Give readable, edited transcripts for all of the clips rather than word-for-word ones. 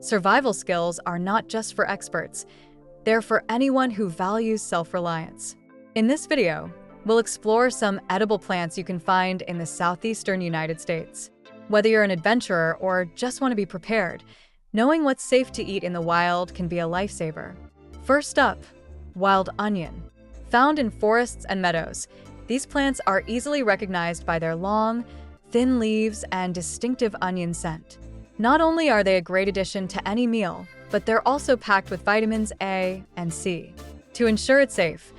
Survival skills are not just for experts, they're for anyone who values self-reliance. In this video, we'll explore some edible plants you can find in the southeastern United States. Whether you're an adventurer or just want to be prepared, knowing what's safe to eat in the wild can be a lifesaver. First up, wild onion. Found in forests and meadows, these plants are easily recognized by their long, thin leaves and distinctive onion scent. Not only are they a great addition to any meal, but they're also packed with vitamins A and C. To ensure it's safe,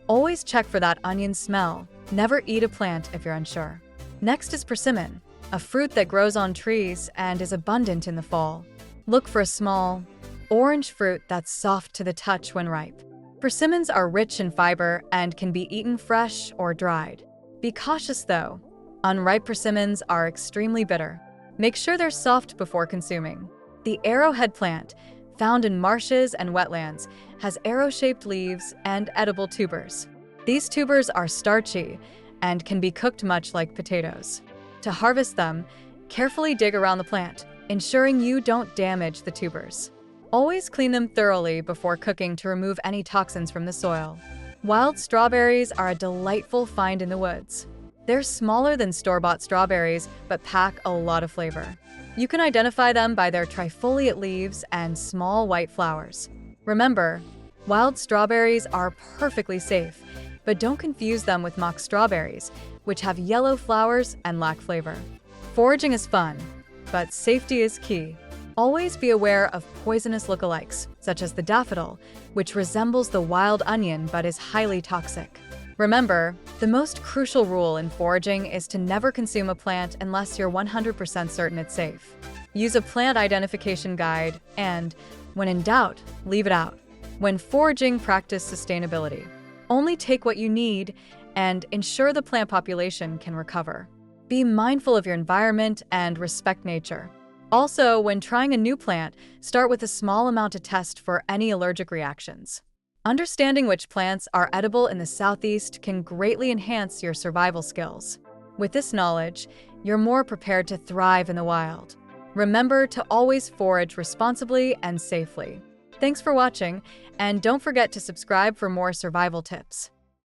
always check for that onion smell. Never eat a plant if you're unsure. Next is persimmon, a fruit that grows on trees and is abundant in the fall. Look for a small, orange fruit that's soft to the touch when ripe. Persimmons are rich in fiber and can be eaten fresh or dried. Be cautious though. Unripe persimmons are extremely bitter. Make sure they're soft before consuming. The arrowhead plant, found in marshes and wetlands, has arrow-shaped leaves and edible tubers. These tubers are starchy and can be cooked much like potatoes. To harvest them, carefully dig around the plant, ensuring you don't damage the tubers. Always clean them thoroughly before cooking to remove any toxins from the soil. Wild strawberries are a delightful find in the woods. They're smaller than store-bought strawberries, but pack a lot of flavor. You can identify them by their trifoliate leaves and small white flowers. Remember, wild strawberries are perfectly safe, but don't confuse them with mock strawberries, which have yellow flowers and lack flavor. Foraging is fun, but safety is key. Always be aware of poisonous lookalikes, such as the daffodil, which resembles the wild onion but is highly toxic. Remember, the most crucial rule in foraging is to never consume a plant unless you're 100% certain it's safe. Use a plant identification guide and, when in doubt, leave it out. When foraging, practice sustainability. Only take what you need and ensure the plant population can recover. Be mindful of your environment and respect nature. Also, when trying a new plant, start with a small amount to test for any allergic reactions. Understanding which plants are edible in the Southeast can greatly enhance your survival skills. With this knowledge, you're more prepared to thrive in the wild. Remember to always forage responsibly and safely. Thanks for watching, and don't forget to subscribe for more survival tips.